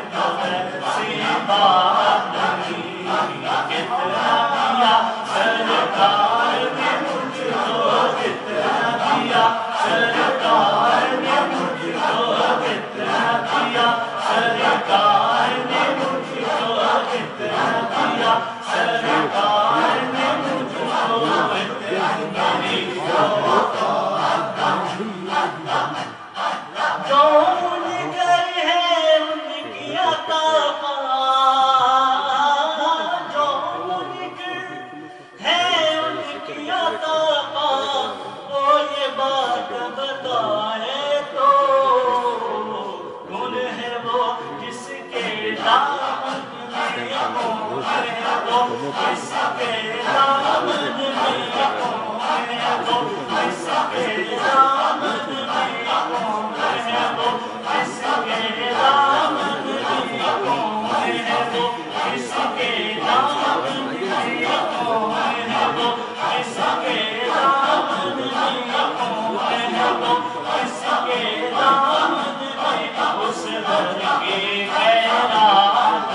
کرم سرکار نے مجھ کو اتنا دیا سرکار نے مجھ کو اتنا دیا جو ان کر ہے ان کی عطا جو ان کر ہے ان کی عطا وہ یہ بات بتائے تو کون ہے وہ جس کے دامن میں کون ہے وہ جس کے دامن میں کون ہے وہ جس کے دامن میں کون ہے وہ جس کے دامن میں کون ہے وہ جس کے دامن میں کون ہے وہ جس کے دامن میں کون ہے وہ جس کے دامن میں اس در کی خیرات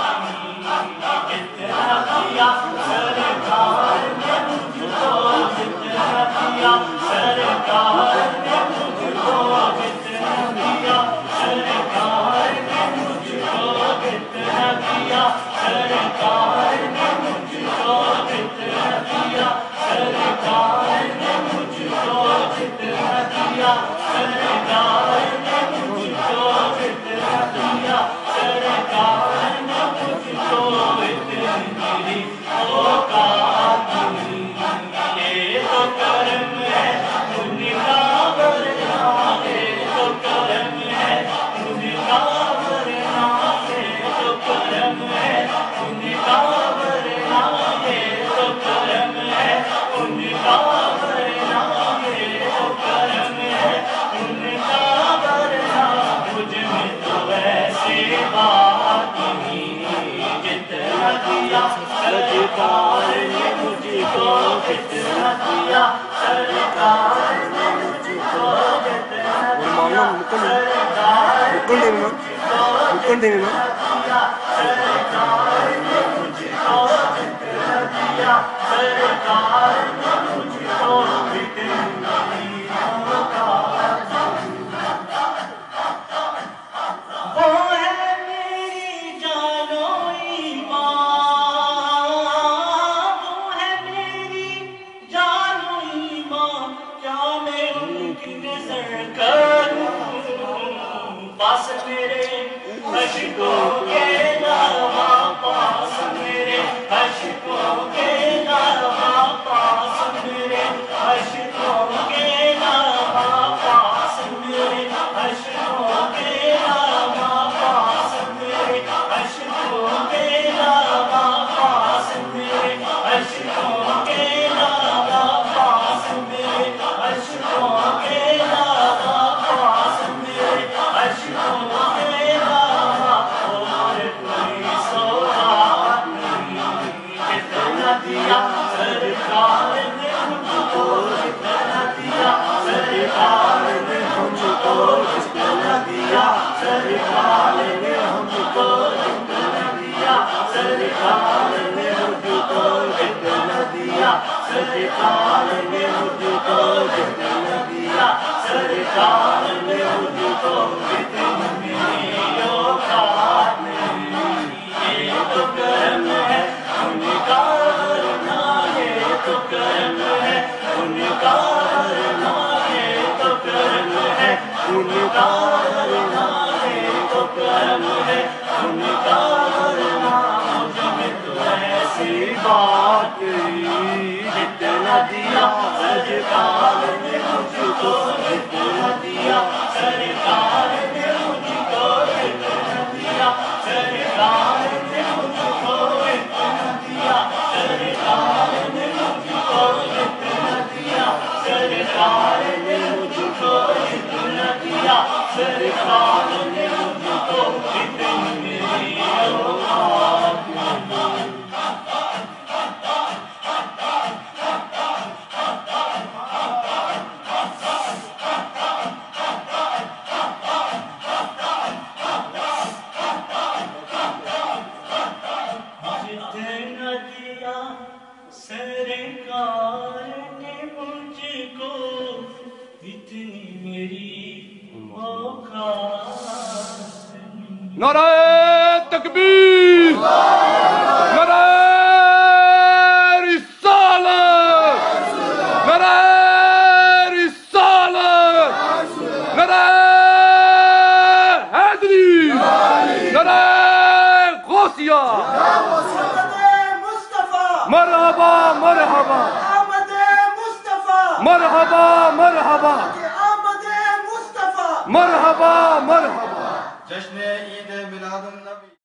کتنا دیا سرکار نے مجھ کو کتنا دیا سرکار نے مجھ کو کتنا دیا سرکار نے مجھ کو کتنا دیا سرکار نے مجھ کو کتنا دیا سرکار نے مجھ کو کتنا دیا سرکار نے مجھ کو کتنا دیا سرکار نے مجھ کو اتنی اوقات یہ تو کرم ہے ان کا ورنہ یہ تو کرم ہے ان کا ورنہ یہ تو کرم ہے ان کا ورنہ یہ تو کرم ہے ان کا ورنہ یہ تو کرم ہے ان کا ورنہ مجھ میں تو ویسے بات نہیں جتنا دیا سرکار نے مجھ کو کتنا دیا سرکار نے مجھ کو کتنا دیا سرکار نے مجھ کو کتنا دیا سرکار نے مجھ کو کتنا دیا سرکار نے مجھ کو کتنا دیا وہ ہے میری جان و ایمان وہ ہے میری جان و ایمان کیا میں ان کی نظر کروں پاس میرے عشقوں کے علاوہ پاس میرے عشقوں کے علاوہ پاس میرے عشقوں کے علاوہ پاس میرے عشقوں کے علاوہ پاس میرے عشقوں کے علاوہ پاس میرے عشقوں کے علاوہ پاس میرے عشقوں کے علاوہ پاس میرے عشقوں کے علاوہ اور کوئی سوغات نہیں کتنا دیا سرکار نے مجھ کو کتنا دیا سرکار نے مجھ کو کتنا دیا سرکار نے مجھ کو کتنا دیا سرکار نے مجھ کو کتنا دیا سرکار نے مجھ کو کتنا دیا سرکار نے مجھ کو کتنی اوقات نہیں یہ تو کرم ہے ان کا ورنہ یہ تو کرم ہے ان کا ورنہ یہ تو کرم ہے ان کا ورنہ یہ تو کرم ہے ان کا ورنہ مجھ میں تو ایسی بات جتنا دیا سرکار نے مجھ کو کتنا دیا سرکار نے مجھ کو کتنا دیا سرکار نے مجھ کو کتنا دیا سرکار نے مجھ کو کتنا دیا سرکار نے مجھ کو کتنا دیا سرکار نے مجھ کو کتنی اوقات سرکار نے مجھ کو اتنی میری اوقات نہیں نعرہ تکبیر، نعرہ رسالت، نعرہ رسالت، نعرہ حیدری، نعرہ غوثیہ، مرحبا مرحبا مرحبا مرحبا مرحبا مرحبا جشن عید میلاد النبی